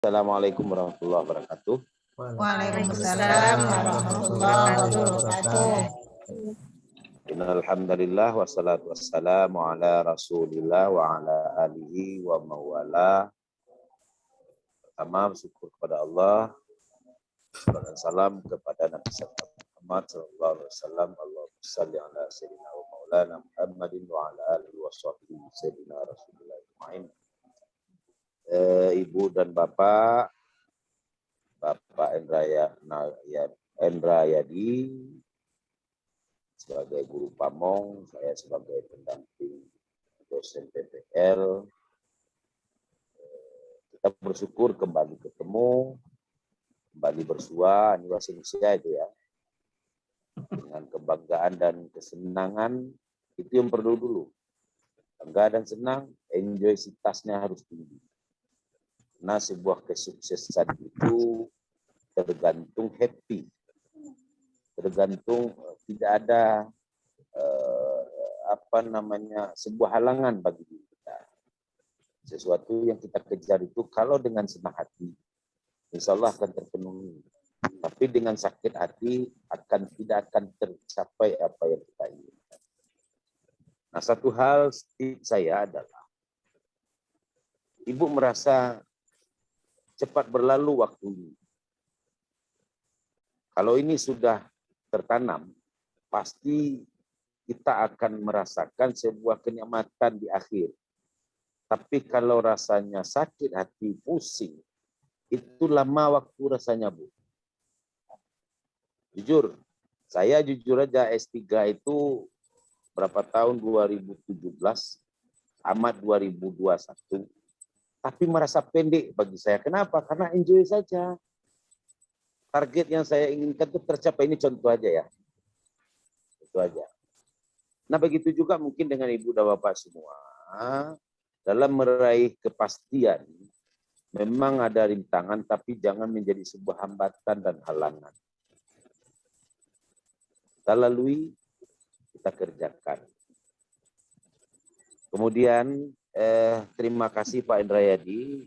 Assalamualaikum warahmatullahi wabarakatuh. Waalaikumsalam warahmatullahi wabarakatuh. Innalhamdalillah wassalatu wassalamu ala Rasulillah wa ala alihi wa mawala. Pertama bersyukur kepada Allah dan salam kepada Nabi Muhammad sallallahu alaihi wasallam. Allahumma shalli ala sayyidina wa maulana Muhammadin wa ala alihi wa sahbihi sayyidina Rasulullah ajmain. Ibu dan Bapak Endra Yadi sebagai guru pamong, saya sebagai pendamping dosen PPL. Kita bersyukur kembali ketemu, kembali bersua, ini bahasa Indonesia itu ya. Dengan kebanggaan dan kesenangan, itu yang perlu dulu. Bangga dan senang, enjoysitasnya harus tinggi. Karena sebuah kesuksesan itu tergantung happy, tergantung tidak ada sebuah halangan bagi diri kita. Sesuatu yang kita kejar itu kalau dengan senang hati, insya Allah akan terpenuhi. Tapi dengan sakit hati tidak akan tercapai apa yang kita inginkan. Nah, satu hal tips saya adalah, ibu merasa cepat berlalu waktu ini. Kalau ini sudah tertanam, pasti kita akan merasakan sebuah kenikmatan di akhir. Tapi kalau rasanya sakit hati, pusing, itu lama waktu rasanya, Bu. Jujur, saya jujur aja S3 itu berapa tahun, 2017, tamat 2021. Tapi merasa pendek bagi saya. Kenapa? Karena enjoy saja. Target yang saya inginkan itu tercapai. Ini contoh aja ya. Itu aja. Nah, begitu juga mungkin dengan Ibu dan Bapak semua. Dalam meraih kepastian, memang ada rintangan, tapi jangan menjadi sebuah hambatan dan halangan. Kita lalui, kita kerjakan. Kemudian, terima kasih Pak Endra Yadi.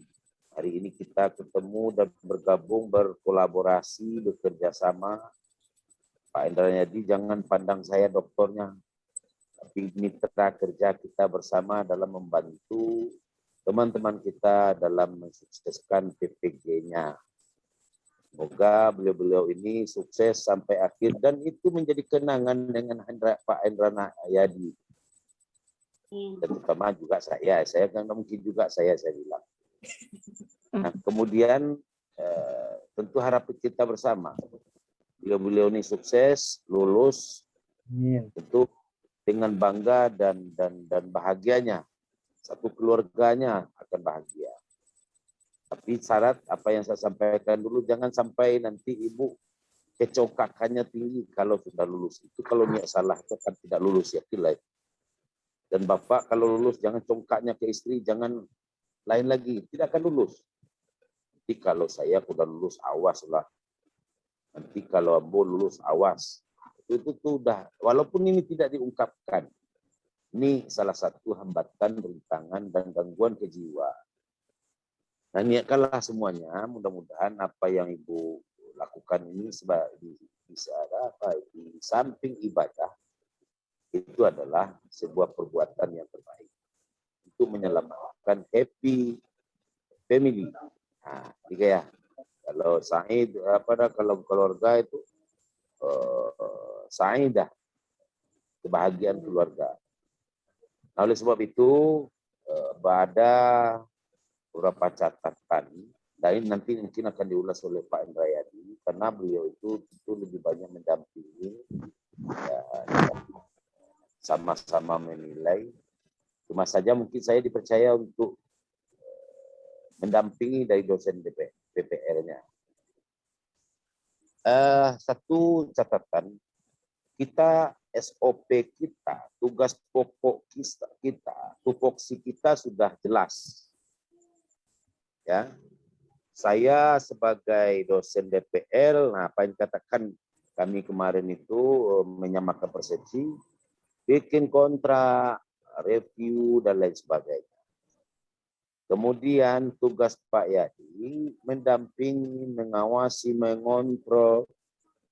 Hari ini kita ketemu dan bergabung, berkolaborasi, bekerja sama. Pak Endra Yadi, jangan pandang saya dokternya, tapi mitra kerja kita bersama dalam membantu teman-teman kita dalam mensukseskan PPG-nya. Semoga beliau-beliau ini sukses sampai akhir dan itu menjadi kenangan dengan Pak Endra Yadi. Terutama juga saya kan mungkin juga saya bilang. Nah, kemudian tentu harapan kita bersama, beliau-beliau ini sukses, lulus, tentu dengan bangga dan bahagianya, satu keluarganya akan bahagia. Tapi syarat apa yang saya sampaikan dulu, jangan sampai nanti ibu kecokakannya tinggi kalau sudah lulus. Itu kalau niat salah itu akan tidak lulus, yakinlah. Dan Bapak kalau lulus jangan congkaknya ke istri, jangan lain lagi, tidak akan lulus. Nanti kalau saya sudah lulus, awas lah. Nanti kalau Ambo lulus, awas. Itu sudah, walaupun ini tidak diungkapkan. Ini salah satu hambatan, rintangan, dan gangguan kejiwaan. Nah, niatkanlah semuanya, mudah-mudahan apa yang Ibu lakukan ini di samping ibadah, itu adalah sebuah perbuatan yang terbaik untuk menyelamatkan happy family. Nah, tiga ya. Kalau Said, kalau keluarga itu Saidah, kebahagiaan keluarga. Nah, oleh sebab itu ada beberapa catatan dan ini nanti mungkin akan diulas oleh Pak Endra Yadi karena beliau itu lebih banyak mendampingi, ya, sama-sama menilai. Cuma saja mungkin saya dipercaya untuk mendampingi dari dosen PPL-nya. Satu catatan, kita SOP kita, tugas pokok kita, tupoksi kita sudah jelas. Ya, saya sebagai dosen DPL, nah apa yang dikatakan kami kemarin itu menyamakan persepsi, bikin kontrak, review dan lain sebagainya. Kemudian tugas Pak Yadi mendampingi, mengawasi, mengontrol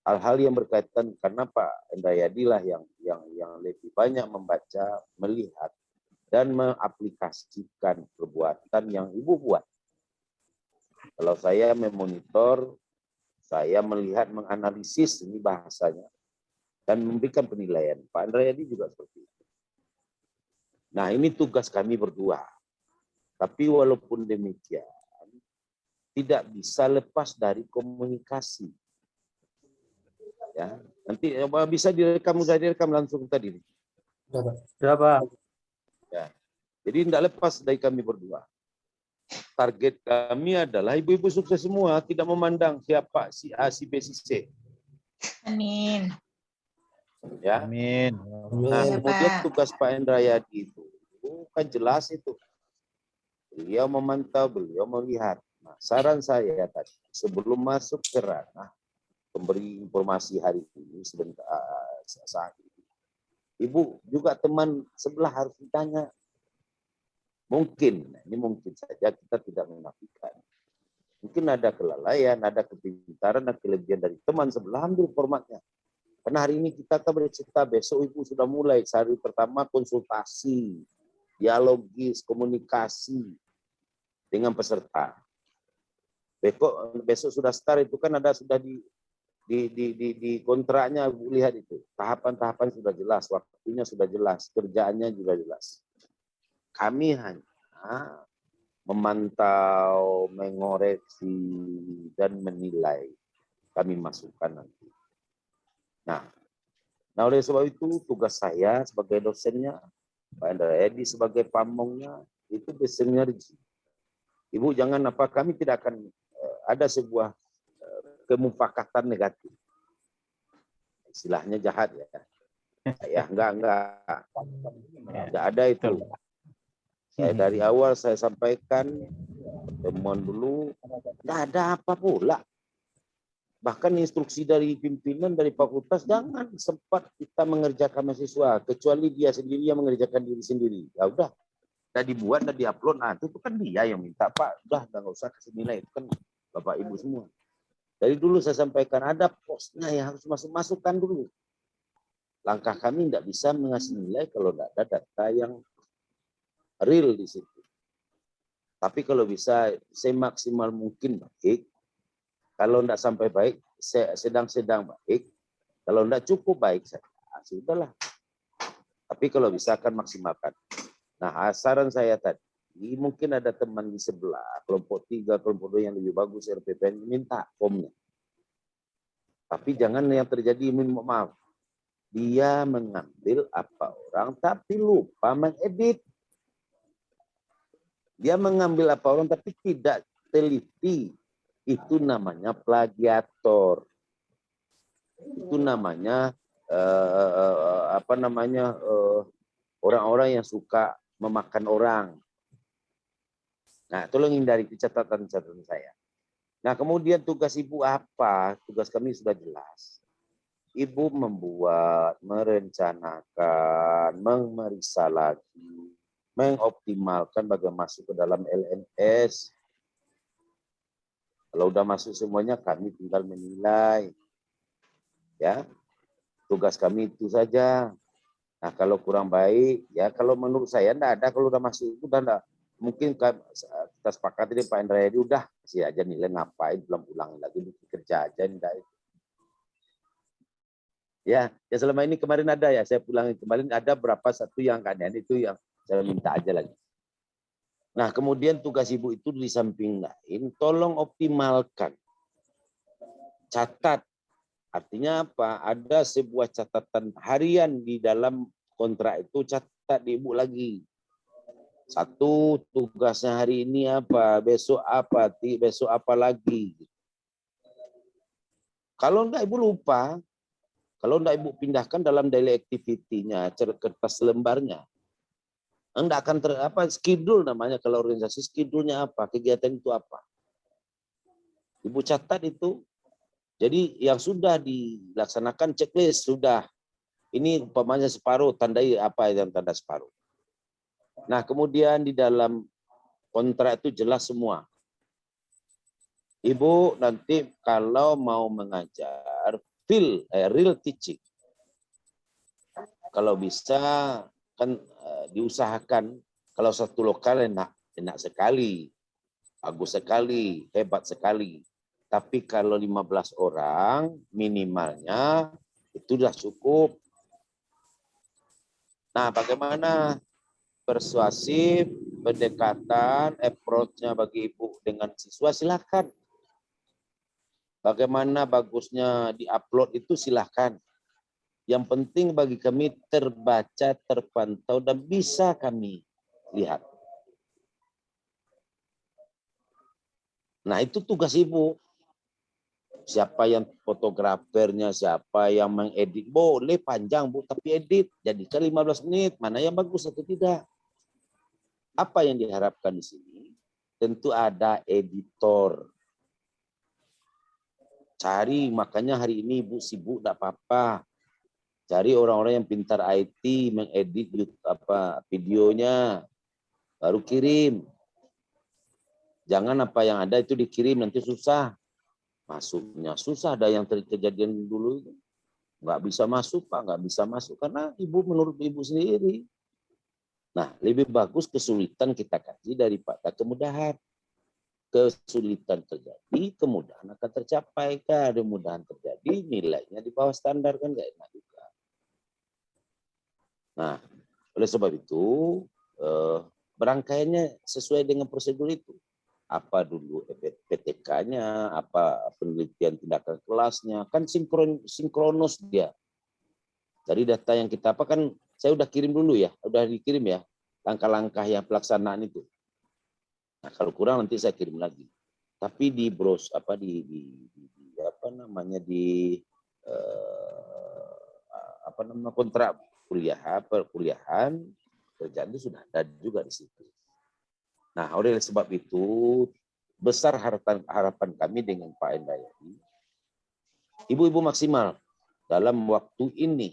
hal-hal yang berkaitan, karena Pak Endayadi lah yang lebih banyak membaca, melihat, dan mengaplikasikan perbuatan yang Ibu buat. Kalau saya memonitor, saya melihat, menganalisis, ini bahasanya, dan memberikan penilaian. Pak Endayadi juga seperti itu. Nah, ini tugas kami berdua. Tapi walaupun demikian, tidak bisa lepas dari komunikasi. Ya, nanti bisa direkam langsung tadi. Berapa? Ya. Jadi tidak lepas dari kami berdua. Target kami adalah ibu-ibu sukses semua, tidak memandang siapa si A, si B, si C. Amin. Ya. Amin. Nah, Ya, kemudian Pak. tugas Pak Endayadi itu kan jelas itu. Beliau memantau, beliau melihat. Nah, saran saya tadi sebelum masuk ke ranah memberi informasi hari ini sebentar saat ini, Ibu juga teman sebelah harus ditanya. Mungkin, ini mungkin saja kita tidak menafikan. Mungkin ada kelalaian, ada kepintaran, ada kelebihan dari teman sebelah, ambil formatnya. Karena hari ini kita akan bercerita, besok Ibu sudah mulai hari pertama konsultasi, dialogis, komunikasi dengan peserta. Besok sudah start itu kan ada sudah di kontraknya, Bu, lihat itu. Tahapan-tahapan sudah jelas, waktunya sudah jelas, kerjaannya juga jelas. Kami hanya memantau, mengoreksi, dan menilai. Kami masukkan nanti. Nah, oleh sebab itu tugas saya sebagai dosennya, Pak Endayadi sebagai pamongnya, itu bersinergi. Ibu jangan kami tidak akan ada sebuah kemufakatan negatif. Istilahnya jahat ya. Saya enggak ada itu. Saya dari awal saya sampaikan pertemuan dulu, tidak ada apa pula. Bahkan instruksi dari pimpinan dari fakultas, jangan sempat kita mengerjakan mahasiswa, kecuali dia sendiri yang mengerjakan diri sendiri. Ya udah, udah dibuat, udah diupload, nah itu kan dia yang minta, Pak, udah nggak usah kasih nilai, itu kan Bapak Ibu semua. Dari dulu saya sampaikan ada posnya yang harus masukkan dulu. Langkah kami tidak bisa mengasih nilai kalau tidak ada data yang real di situ. Tapi kalau bisa semaksimal mungkin baik. Kalau tidak sampai baik, sedang-sedang baik. Kalau tidak cukup baik, sudahlah. Tapi kalau bisa akan maksimalkan. Nah, saran saya tadi, mungkin ada teman di sebelah, kelompok 3, kelompok 2 yang lebih bagus, RPPN, minta formnya. Tapi jangan yang terjadi, maaf, dia mengambil apa orang, tapi lupa mengedit. Dia mengambil apa orang, tapi tidak teliti. Itu namanya plagiator. Itu namanya orang-orang yang suka memakan orang. Nah, tolong hindari catatan-catatan saya. Nah, kemudian tugas Ibu apa? Tugas kami sudah jelas. Ibu membuat, merencanakan, memeriksa lagi, mengoptimalkan bagaimana masuk ke dalam LMS. Kalau udah masuk semuanya, kami tinggal menilai. Ya, tugas kami itu saja. Nah, kalau kurang baik, ya kalau menurut saya enggak ada, kalau udah masuk itu udah enggak. Mungkin kita sepakat ini Pak Endayadi udah kasih aja nilai, ngapain pulang-pulang lagi, bikin kerja aja enggak. Ya selama ini kemarin ada ya, saya pulang kemarin ada berapa satu yang keadaan itu yang saya minta aja lagi. Nah, kemudian tugas Ibu itu di samping lain, tolong optimalkan. Catat. Artinya apa? Ada sebuah catatan harian di dalam kontrak itu, catat di Ibu lagi. Satu, tugasnya hari ini apa, besok apa lagi. Kalau enggak Ibu lupa, kalau enggak Ibu pindahkan dalam daily activity-nya, kertas lembarnya, enggak akan schedule namanya kalau organisasi, schedule-nya apa, kegiatan itu apa. Ibu catat itu. Jadi yang sudah dilaksanakan checklist sudah. Ini umpamanya separuh, tandai apa yang tanda separuh. Nah, kemudian di dalam kontrak itu jelas semua. Ibu nanti kalau mau mengajar real teaching, kalau bisa kan diusahakan kalau satu lokal enak sekali, bagus sekali, hebat sekali. Tapi kalau 15 orang minimalnya itu sudah cukup. Nah, bagaimana persuasif, pendekatan, approach-nya bagi ibu dengan siswa silakan. Bagaimana bagusnya di-upload itu silakan. Yang penting bagi kami terbaca, terpantau, dan bisa kami lihat. Nah, itu tugas ibu. Siapa yang fotografernya, siapa yang mengedit. Boleh panjang, Bu, tapi edit. Jadikan 15 menit. Mana yang bagus atau tidak. Apa yang diharapkan di sini? Tentu ada editor. Cari, makanya hari ini Ibu sibuk, tidak apa-apa. Cari orang-orang yang pintar IT, mengedit videonya. Baru kirim. Jangan apa yang ada itu dikirim, nanti susah. Masuknya susah, ada yang kejadian dulu nggak bisa masuk, Pak, nggak bisa masuk karena ibu menurut ibu sendiri. Nah, lebih bagus kesulitan kita kasih daripada kemudahan. Kesulitan terjadi, kemudahan akan tercapai. Kemudahan terjadi, nilainya di bawah standar kan nggak enak juga. Nah, oleh sebab itu berangkaiannya sesuai dengan prosedur itu. Apa dulu PTK-nya, apa penelitian tindakan kelasnya, kan sinkronus dia. Dari data yang kita apa kan saya udah kirim dulu ya, udah dikirim ya langkah-langkah yang pelaksanaan itu. Nah, kalau kurang nanti saya kirim lagi. Tapi di kontrak perkuliahan kerjaan itu sudah ada juga di situ. Nah, oleh sebab itu besar harapan kami dengan Pak Endayani. Ibu-ibu maksimal dalam waktu ini.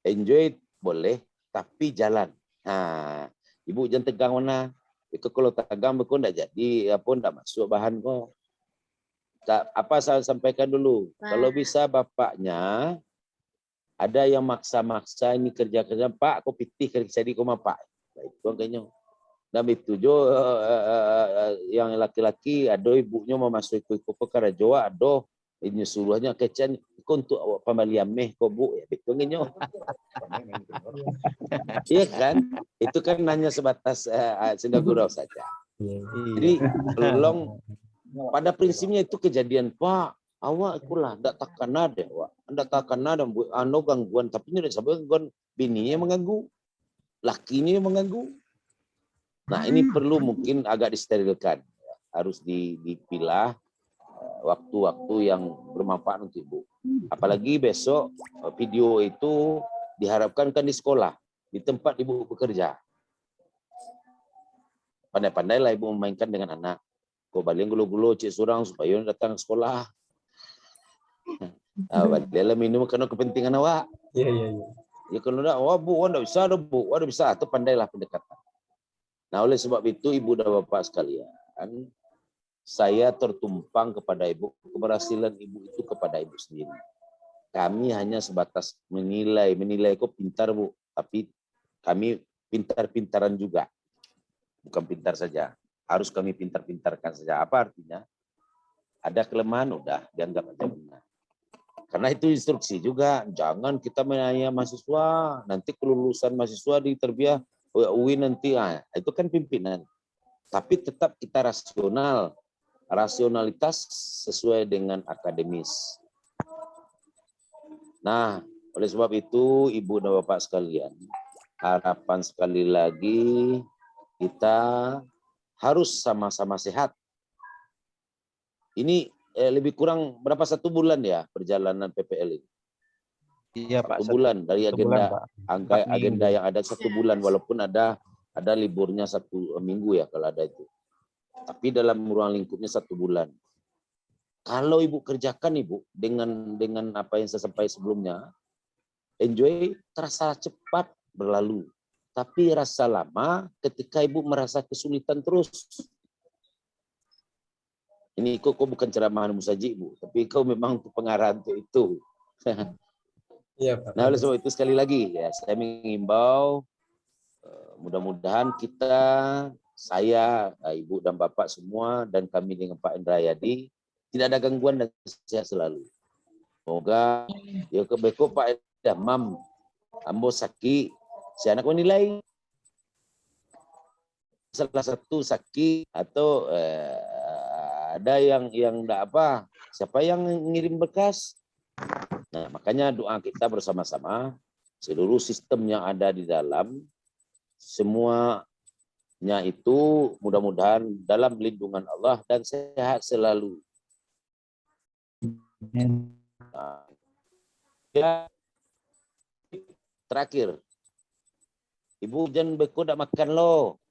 Enjoy boleh, tapi jalan. Nah, ibu jangan tegang mana. Itu kalau tegang kok enggak jadi, enggak masuk bahan kok. Apa saya sampaikan dulu. Kalau bisa bapaknya ada yang maksa-maksa ini kerja-kerja, Pak, kok pitih kerja di rumah Pak. Nah, itu kayaknya. Dan itu jo yang laki-laki ada ibunya mau masuk ikut perkara Jawa ada ini suruhnya kecen untuk awak pembalian meh kok Bu ya betul ngenyo. Iya kan? Itu kan hanya sebatas senda gurau saja. Jadi tolong pada prinsipnya itu kejadian Pak awak ikulah ndak takkan ada awak ndak takkan ada gangguan tapi ini sampai gangguan bininya mengganggu lakinya mengganggu. Nah, ini perlu mungkin agak disterilkan. Harus dipilah waktu-waktu yang bermanfaat untuk ibu. Apalagi besok video itu diharapkan kan di sekolah, di tempat ibu bekerja. Pandai-pandailah ibu memainkan dengan anak. Kau balik gulo-gulo cik surang supaya datang ke sekolah. Balik minum karena kepentingan awak. Iya. Ya kalau enggak, Bu, enggak bisa, Bu. Enggak bisa, itu pandailah pendekatan. Nah, oleh sebab itu Ibu dan Bapak sekalian, saya tertumpang kepada Ibu, keberhasilan Ibu itu kepada Ibu sendiri. Kami hanya sebatas menilai kok pintar Bu, tapi kami pintar-pintaran juga. Bukan pintar saja, harus kami pintar-pintarkan saja. Apa artinya? Ada kelemahan, udah dianggap aja benar. Karena itu instruksi juga, jangan kita menanya mahasiswa, nanti kelulusan mahasiswa di terbiah, UI nanti, itu kan pimpinan. Tapi tetap kita rasional. Rasionalitas sesuai dengan akademis. Nah, oleh sebab itu, Ibu dan Bapak sekalian, harapan sekali lagi, kita harus sama-sama sehat. Ini lebih kurang berapa 1 bulan ya perjalanan PPL ini? Iya Pak. 1 bulan dari agenda yang ada 1 bulan walaupun ada liburnya 1 minggu ya kalau ada itu. Tapi dalam ruang lingkupnya 1 bulan. Kalau Ibu kerjakan Ibu dengan apa yang saya sampaikan sebelumnya, enjoy terasa cepat berlalu. tapi rasa lama ketika ibu merasa kesulitan terus. Ini kok bukan ceramahan musaji, Bu, tapi kau memang untuk pengarahan untuk itu. Iya, Pak. Nah, oleh sebab itu sekali lagi ya, saya mengimbau mudah-mudahan kita, saya, Ibu dan Bapak semua, dan kami dengan Pak Indrayadi tidak ada gangguan dan sehat selalu. Semoga ya kebeko Pak Damam, ambo sakit, si anak menilai salah satu sakit atau ada yang enggak apa, siapa yang ngirim berkas. Nah, makanya doa kita bersama-sama, seluruh sistem yang ada di dalam, semuanya itu mudah-mudahan dalam lindungan Allah dan sehat selalu. Nah, ya, terakhir, Ibu jangan beko dak makan lo.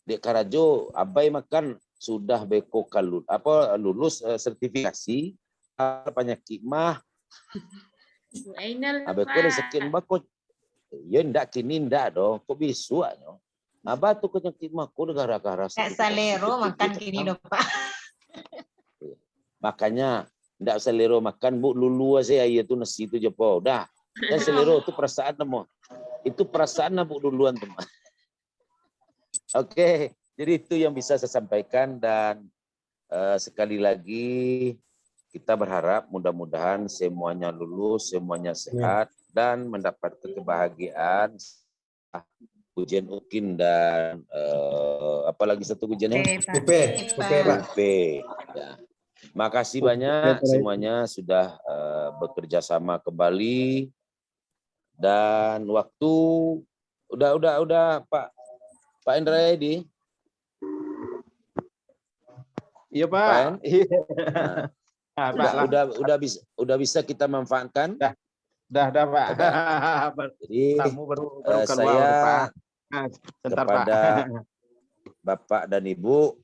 Dek Karajo, abai makan sudah beko kalut. Apa lulus sertifikasi penyakit mah. Abai ko dah sekian bako. Ya ndak kini ndak dong. Kok bisa no? Abah tu penyakit mah ko gara-gara Kayak salero makan kini dong, Pak. Makanya ndak selero makan Bu lulu aja ya tu nasi itu je po. Dah. Dan selero itu perasaan namo. Itu perasaan Bu duluan teman. Oke, jadi itu yang bisa saya sampaikan dan sekali lagi kita berharap mudah-mudahan semuanya lulus, semuanya sehat dan mendapat kebahagiaan. Ujian UKIN dan apalagi satu ujiannya? UP, Pak. UP. Ya. Makasih banyak semuanya sudah bekerja sama kembali dan waktu udah Pak Indrayadi. Iya Pak. Udah bisa kita manfaatkan. Dah Pak. Jadi tamu baru keluar saya Pak. Sebentar, kepada Pak. Bapak dan Ibu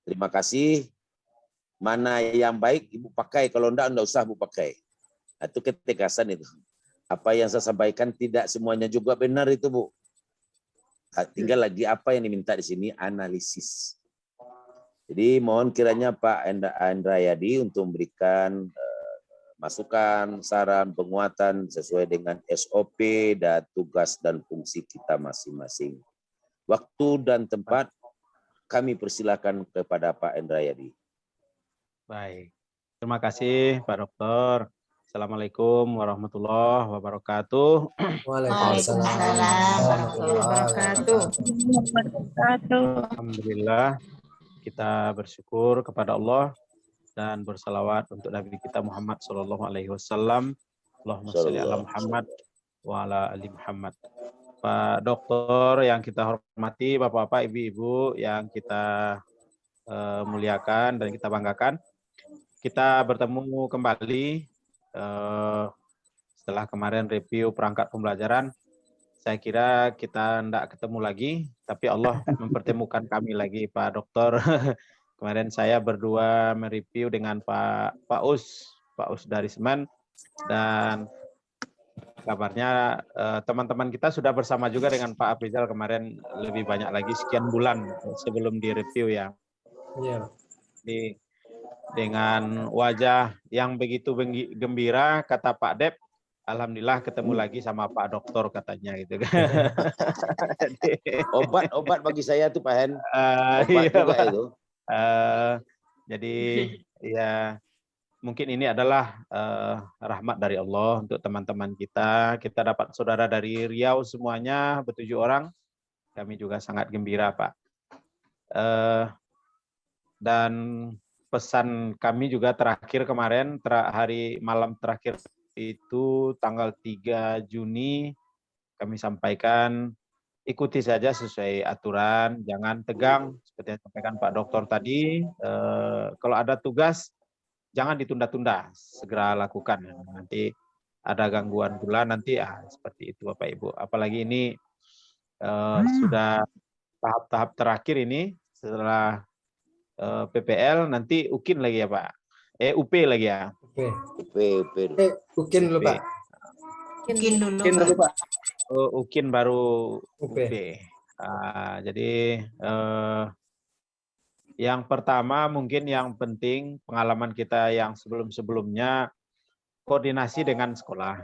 terima kasih. Mana yang baik Ibu pakai, kalau enggak usah Ibu pakai. Itu ketegasan itu. Apa yang saya sampaikan tidak semuanya juga benar itu Bu. Tinggal lagi apa yang diminta di sini analisis. Jadi mohon kiranya Pak Indrayadi untuk memberikan masukan, saran, penguatan sesuai dengan SOP dan tugas dan fungsi kita masing-masing. Waktu dan tempat kami persilakan kepada Pak Indrayadi. Baik. Terima kasih Pak Dokter. Assalamualaikum warahmatullahi wabarakatuh. Waalaikumsalam warahmatullahi wabarakatuh. Alhamdulillah, kita bersyukur kepada Allah dan bersalawat untuk Nabi kita Muhammad Sallallahu Alaihi Wasallam. Allahumma sholli ala Muhammad wa ala ali Muhammad. Pak Dokter yang kita hormati, Bapak-bapak, Ibu-ibu yang kita muliakan dan kita banggakan, kita bertemu kembali setelah kemarin review perangkat pembelajaran. Saya kira kita tidak ketemu lagi, tapi Allah mempertemukan kami lagi, Pak Dokter. Kemarin saya berdua mereview dengan Pak Us dari Semen, dan kabarnya teman-teman kita sudah bersama juga dengan Pak Afrizal kemarin lebih banyak lagi, sekian bulan sebelum direview ya. Iya. Dengan wajah yang begitu gembira, kata Pak Dep, alhamdulillah ketemu lagi sama Pak Dokter katanya gitu kan. Obat bagi saya tuh Pak Hen. Obat Iya, juga Pak. itu. Jadi ya mungkin ini adalah rahmat dari Allah untuk teman-teman kita. Kita dapat saudara dari Riau semuanya, ber-7 orang. Kami juga sangat gembira, Pak. Dan pesan kami juga terakhir kemarin, hari malam terakhir itu tanggal 3 Juni, kami sampaikan ikuti saja sesuai aturan, jangan tegang, seperti yang disampaikan Pak Dokter tadi. Kalau ada tugas, jangan ditunda-tunda, segera lakukan. Nanti ada gangguan pula, nanti seperti itu Bapak Ibu. Apalagi ini sudah tahap-tahap terakhir ini, setelah PPL, nanti UKIN lagi ya Pak? UP lagi ya? UP. UKIN dulu Pak. UKIN dulu Pak. UKIN baru UP. UP. Jadi yang pertama mungkin yang penting pengalaman kita yang sebelum-sebelumnya koordinasi dengan sekolah.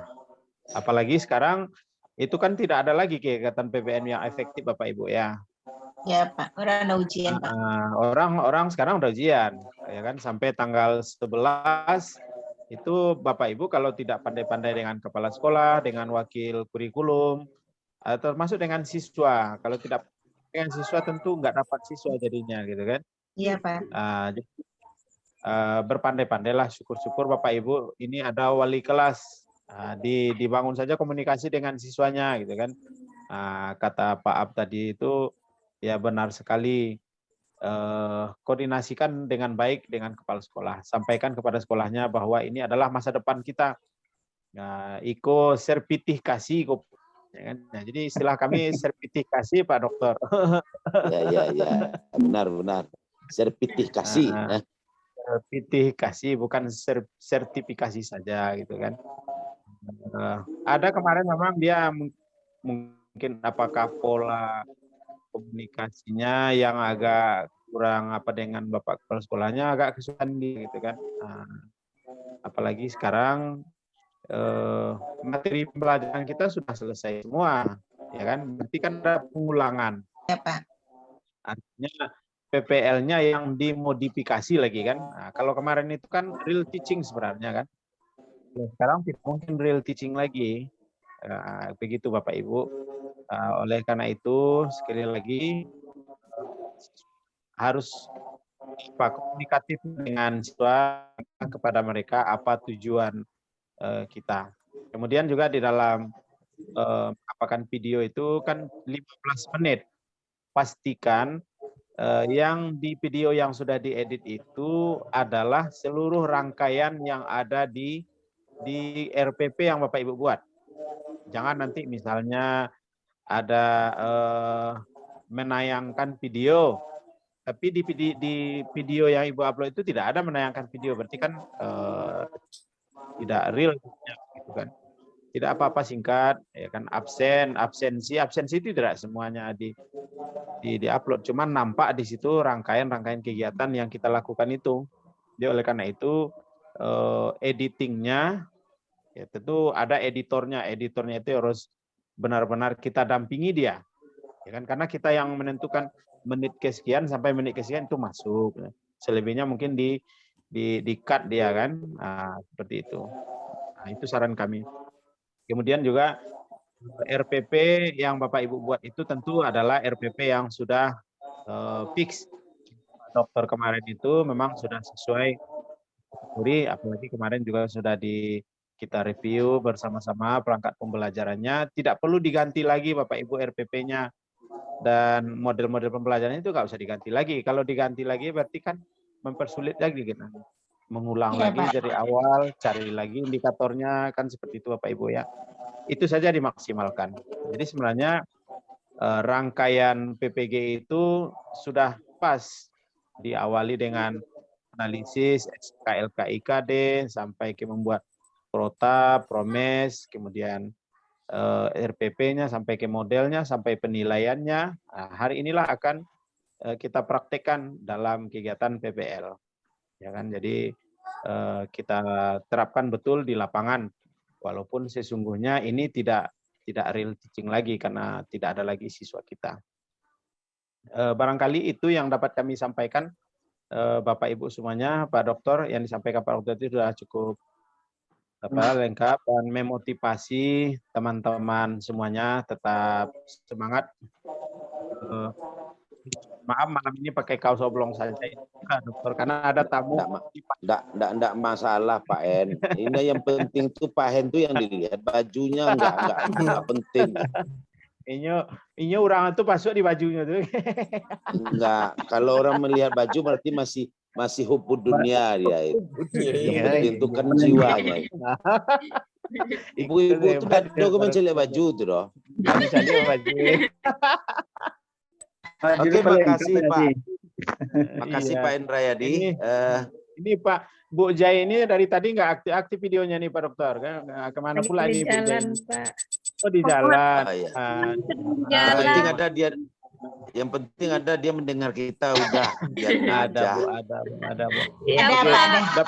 Apalagi sekarang itu kan tidak ada lagi kegiatan PBN yang efektif Bapak Ibu ya. Ya Pak, orang ada ujian Pak. Orang sekarang udah ujian ya kan, sampai tanggal 11 itu Bapak Ibu kalau tidak pandai-pandai dengan kepala sekolah, dengan wakil kurikulum, termasuk dengan siswa. Kalau tidak dengan siswa tentu nggak dapat siswa jadinya gitu kan. Iya Pak. Berpandai-pandailah, syukur-syukur Bapak Ibu ini ada wali kelas. Dibangun saja komunikasi dengan siswanya gitu kan. Kata Pak Ab tadi itu ya benar sekali, koordinasikan dengan baik dengan kepala sekolah. Sampaikan kepada sekolahnya bahwa ini adalah masa depan kita. Iko sertifikasi, ya kan? Nah, jadi istilah kami sertifikasi Pak Dokter. Ya, benar. Sertifikasi. Sertifikasi bukan sertifikasi saja gitu kan. Ada kemarin memang dia mungkin apakah pola komunikasinya yang agak kurang dengan Bapak kepala sekolahnya agak kesulitan gitu kan. Apalagi sekarang materi pembelajaran kita sudah selesai semua, ya kan? Berarti kan ada pengulangan. Ya Pak. Artinya PPL-nya yang dimodifikasi lagi kan. Kalau kemarin itu kan real teaching sebenarnya kan. Sekarang tidak mungkin real teaching lagi. Begitu Bapak Ibu. Oleh karena itu sekali lagi harus komunikatif dengan siswa kepada mereka apa tujuan kita. Kemudian juga di dalam apakan video itu kan 15 menit. Pastikan yang di video yang sudah diedit itu adalah seluruh rangkaian yang ada di RPP yang Bapak Ibu buat. Jangan nanti misalnya ada menayangkan video, tapi di video yang Ibu upload itu tidak ada menayangkan video, berarti kan tidak real gitu kan. Tidak apa-apa, singkat ya kan. Absensi itu tidak semuanya di upload, cuman nampak di situ rangkaian kegiatan yang kita lakukan itu. Jadi oleh karena itu editingnya ya tentu ada editornya itu harus benar-benar kita dampingi dia, ya kan, karena kita yang menentukan menit kesekian sampai menit kesekian itu masuk, selebihnya mungkin di cut dia kan. Seperti itu. Itu saran kami. Kemudian juga RPP yang Bapak Ibu buat itu tentu adalah RPP yang sudah fix. Dokter kemarin itu memang sudah sesuai teori, apalagi kemarin juga sudah kita review bersama-sama perangkat pembelajarannya, tidak perlu diganti lagi Bapak Ibu RPP-nya, dan model-model pembelajarannya itu nggak usah diganti lagi. Kalau diganti lagi berarti kan mempersulit lagi gitu. Mengulang lagi dari awal, cari lagi indikatornya, kan seperti itu Bapak Ibu ya. Itu saja dimaksimalkan. Jadi sebenarnya rangkaian PPG itu sudah pas, diawali dengan analisis KLK-IKD sampai ke membuat prota, promes, kemudian RPP-nya sampai ke modelnya, sampai penilaiannya. Hari inilah akan kita praktekkan dalam kegiatan PPL. Ya kan, jadi kita terapkan betul di lapangan, walaupun sesungguhnya ini tidak real teaching lagi karena tidak ada lagi siswa kita. Barangkali itu yang dapat kami sampaikan, Bapak Ibu semuanya. Pak Dokter, yang disampaikan Pak Dokter itu sudah cukup lengkap dan memotivasi teman-teman semuanya tetap semangat. Maaf malam ini pakai kaos oblong saja Dokter, karena ada tamu. Enggak masalah Pak En. Ini yang penting tuh Pak En tuh yang dilihat, bajunya enggak penting. Ini orang itu masuk di bajunya tuh. Enggak, kalau orang melihat baju berarti masih hubud dunia dia itu. Yang penting itu kan jiwanya. Ibu-ibu itu dokumen lihat baju tuh doh. Bisa lihat baju. Oke, makasih Pak. Makasih Pak Indrayadi. Ini Pak Bu Jai ini dari tadi nggak aktif-aktif videonya nih Pak Dokter. Kan kemana Lagi pula di ini Bu Jai jalan, ini? Pak. Oh di jalan. Ah, iya. Di Yang penting jalan. ada dia. Yang penting ada dia mendengar kita udah biarin Ada aja. Bu, ada Bu. Iya, Ada, Pak. Pak, ada. Udah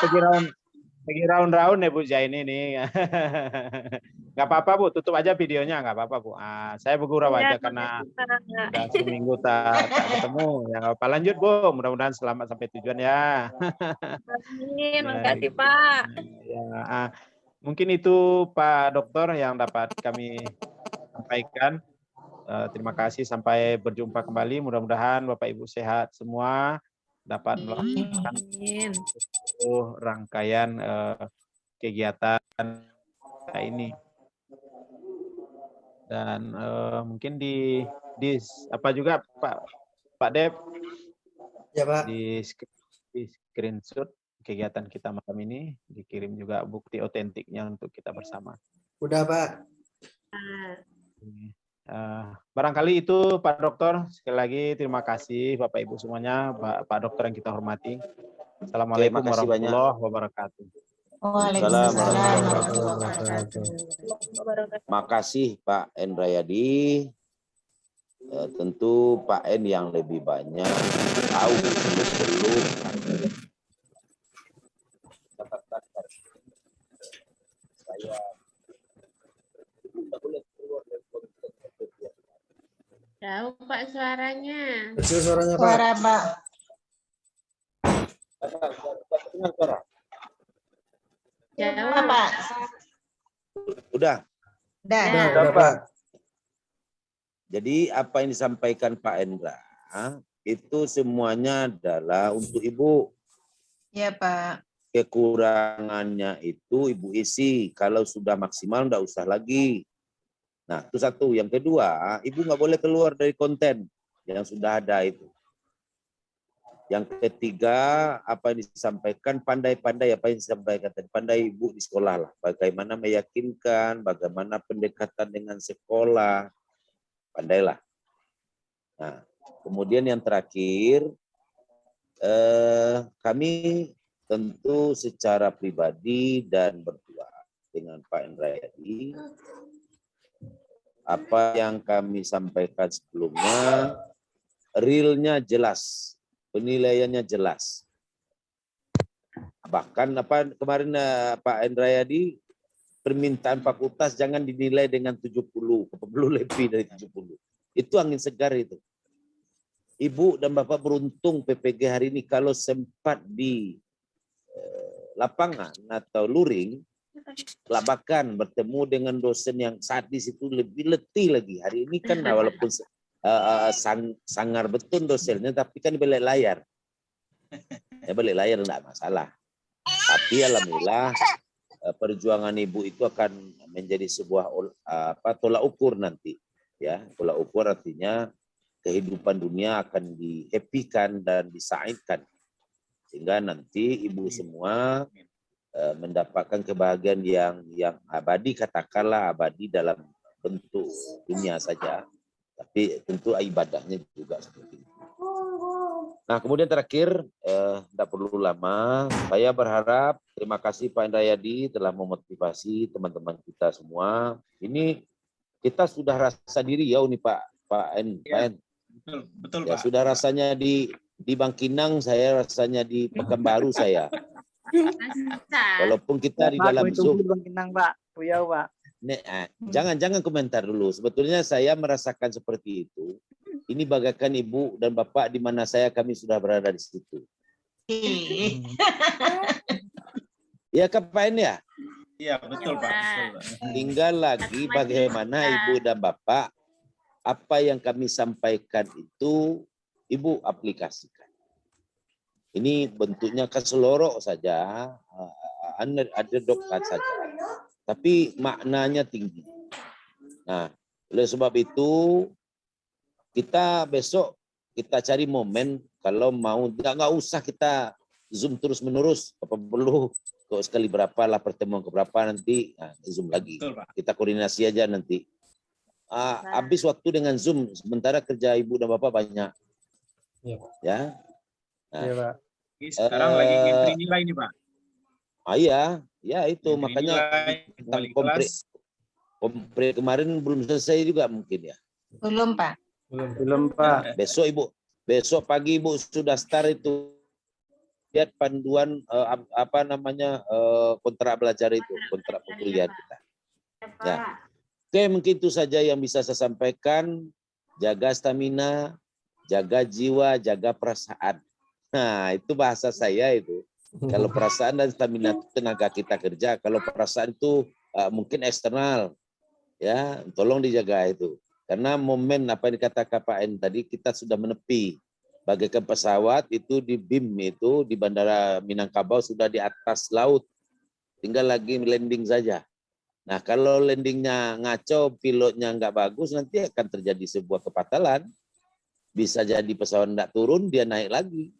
pergi round-round ya Bu Jai ini nih. Nggak apa-apa Bu, tutup aja videonya nggak apa-apa Bu. Saya bergurau Iya, aja karena makasih, Pak. udah seminggu tak ketemu. Ya nggak apa, lanjut Bu. Mudah-mudahan selamat sampai tujuan ya. Amin, Ya, makasih, gitu. Pak. Ya, mungkin itu Pak Dokter yang dapat kami sampaikan. Terima kasih, sampai berjumpa kembali. Mudah-mudahan Bapak Ibu sehat semua, dapat melakukan Amin. rangkaian kegiatan ini. Dan mungkin di apa juga Pak Dep, Ya, Pak. di screenshot kegiatan kita malam ini, dikirim juga bukti otentiknya untuk kita bersama. Udah, Pak. Barangkali itu Pak Dokter. Sekali lagi terima kasih Bapak Ibu semuanya, Pak Dokter yang kita hormati. Assalamualaikum makasih banyak. warahmatullahi wabarakatuh. Waalaikumsalam Assalamualaikum warahmatullahi wabarakatuh. Makasih Pak Endrayadi. Tentu Pak En yang lebih banyak tahu belum saya tidak boleh keluar dari konteks. Jauh, Pak, suaranya. Kecil suaranya, Pak. Suara, Pak. Dengar suara? Jauh. Apa, Pak? Udah. Udah. Udah, Pak. Jadi apa yang disampaikan Pak Endra itu semuanya adalah untuk Ibu. Ya, Pak. Kekurangannya itu Ibu isi. Kalau sudah maksimal enggak usah lagi. Nah, itu satu. Yang kedua, Ibu nggak boleh keluar dari konten yang sudah ada itu. Yang ketiga, apa yang disampaikan, pandai-pandai apa yang disampaikan tadi, pandai Ibu di sekolah lah. Bagaimana meyakinkan, bagaimana pendekatan dengan sekolah, pandailah. Nah, kemudian yang terakhir, kami tentu secara pribadi dan berdua dengan Pak Endrayadi, apa yang kami sampaikan sebelumnya, realnya jelas, penilaiannya jelas. Bahkan apa kemarin Pak Endrayadi, permintaan fakultas jangan dinilai dengan 70, perlu lebih dari 70. Itu angin segar itu. Ibu dan Bapak beruntung PPG hari ini kalau sempat di lapangan atau luring, labakan bertemu dengan dosen yang sadis itu lebih letih lagi. Hari ini kan walaupun sangar betul dosennya, tapi kan balik layar. Ya balik layar enggak masalah. Tapi alhamdulillah perjuangan Ibu itu akan menjadi sebuah tolak ukur nanti. Ya, tolak ukur artinya kehidupan dunia akan dihappykan dan disaidkan. Sehingga nanti Ibu semua mendapatkan kebahagiaan yang abadi, katakanlah abadi dalam bentuk dunia saja, tapi tentu ibadahnya juga seperti itu. Nah, kemudian terakhir, tidak perlu lama, saya berharap, terima kasih Pak Endrayadi telah memotivasi teman-teman kita semua. Ini kita sudah rasa diri ya, ini Pak En. Betul Ya, Pak. sudah rasanya di Bangkinang, saya rasanya di Pekanbaru saya. Walaupun kita di dalam Zoom. Jangan komentar dulu. Sebetulnya saya merasakan seperti itu. Ini bagaikan Ibu dan Bapak di mana kami sudah berada di situ. Ya Pak En ya? Iya, betul Pak. Betul. Tinggal lagi bagaimana Ibu dan Bapak apa yang kami sampaikan itu Ibu aplikasikan. Ini bentuknya keselorok saja, ada dokter saja, tapi maknanya tinggi. Nah, oleh sebab itu kita besok kita cari momen, kalau mau nggak usah kita Zoom terus menerus, apa perlu kok sekali berapa lah pertemuan keberapa nanti Zoom lagi. Betul, Pak. Kita koordinasi aja nanti. Habis waktu dengan Zoom, sementara kerja Ibu dan Bapak banyak. Iya, Pak. Ya. Nah, Iya, Pak. Sekarang lagi ngentri nilai nih Pak. Ya itu Ngentri makanya nilai, tentang balik kelas. kompre kemarin belum selesai juga mungkin ya. Belum, Pak. Belum, Pak. Besok pagi Ibu sudah start itu, lihat panduan kontrak belajar itu, kontrak perkuliahan kita. Ya. Oke, mungkin itu saja yang bisa saya sampaikan. Jaga stamina, jaga jiwa, jaga perasaan. Nah, itu bahasa saya itu. Kalau perasaan dan stamina itu tenaga kita kerja, kalau perasaan itu mungkin eksternal. Ya, tolong dijaga itu. Karena momen apa yang dikatakan Pak En tadi, kita sudah menepi. Bagaikan pesawat itu di BIM itu, di Bandara Minangkabau sudah di atas laut. Tinggal lagi landing saja. Nah, kalau landingnya ngaco, pilotnya nggak bagus, nanti akan terjadi sebuah kepatalan. Bisa jadi pesawat nggak turun, dia naik lagi.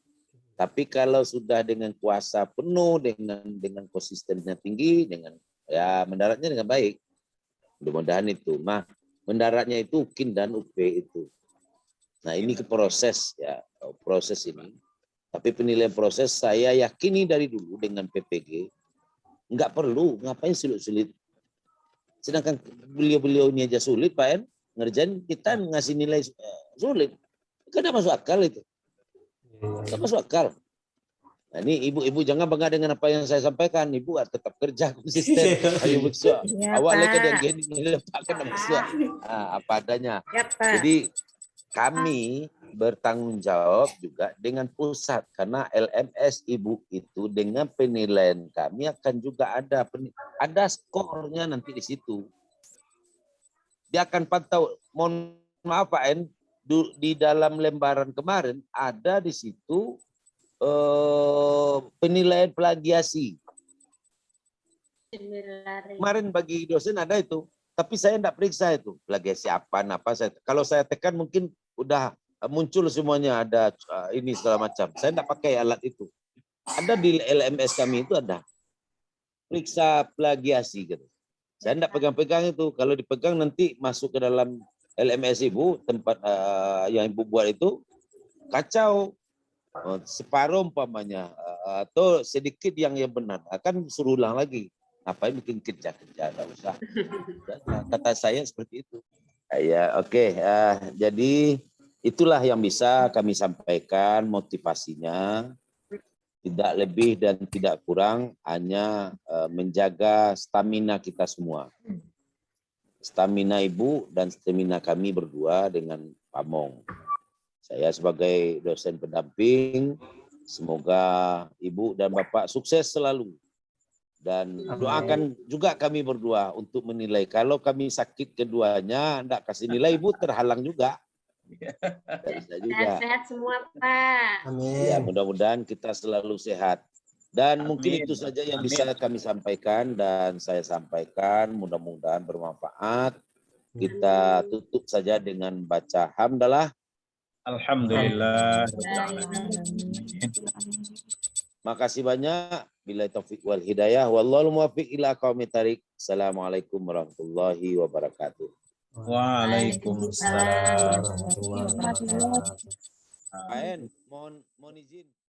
Tapi kalau sudah dengan kuasa penuh, dengan konsistensinya tinggi, dengan ya mendaratnya dengan baik. Mudah-mudahan itu. Nah, mendaratnya itu UKIN dan UP itu. Nah, ini ke proses ya, proses ini. Tapi penilaian proses saya yakini dari dulu dengan PPG, nggak perlu, ngapain sulit-sulit. Sedangkan beliau-beliau ini aja sulit, Pak En, ngerjain kita ngasih nilai sulit. Kan tidak masuk akal itu. Tidak masuk akal. Nah, ini ibu-ibu jangan bangga dengan apa yang saya sampaikan. Ibu tetap kerja konsisten. Ayo besok. Awalnya kan yang gini, Pak kan besok. Apa adanya. Ya, Pak. Jadi kami bertanggung jawab juga dengan pusat karena LMS Ibu itu dengan penilaian kami akan juga ada skornya nanti di situ. Dia akan pantau. Mohon maaf Pak En, di dalam lembaran kemarin ada di situ penilaian plagiasi. Kemarin bagi dosen ada itu, tapi saya tidak periksa itu plagiasi apa. Kalau saya tekan mungkin udah muncul semuanya, ada ini segala macam. Saya tidak pakai alat itu. Ada di LMS kami itu ada periksa plagiasi gitu. Saya tidak pegang-pegang itu. Kalau dipegang nanti masuk ke dalam LMS Ibu, tempat yang Ibu buat itu kacau. Separuh umpamanya atau sedikit yang benar akan suruh ulang lagi. Ngapain bikin kerja-kerja, enggak usah. Kata saya seperti itu. Ya, oke. Jadi itulah yang bisa kami sampaikan motivasinya. Tidak lebih dan tidak kurang, hanya menjaga stamina kita semua. Stamina Ibu dan stamina kami berdua dengan Pak Mong. Saya sebagai dosen pendamping, semoga Ibu dan Bapak sukses selalu. Dan doakan juga kami berdua untuk menilai. Kalau kami sakit keduanya, enggak kasih nilai, Ibu terhalang juga. Bisa juga. Sehat semua, Pak. Amin. Ya, mudah-mudahan kita selalu sehat. Dan mungkin itu saja yang bisa kami sampaikan dan saya sampaikan. Mudah-mudahan bermanfaat. Kita tutup saja dengan baca hamdalah. Alhamdulillah. Makasih banyak. Bila taufik wal hidayah. Wallahu muwaffiq ila aqwamit thariq. Assalamualaikum warahmatullahi wabarakatuh. Waalaikumsalam. Warahmatullahi wabarakatuh. Pak En, mohon izin.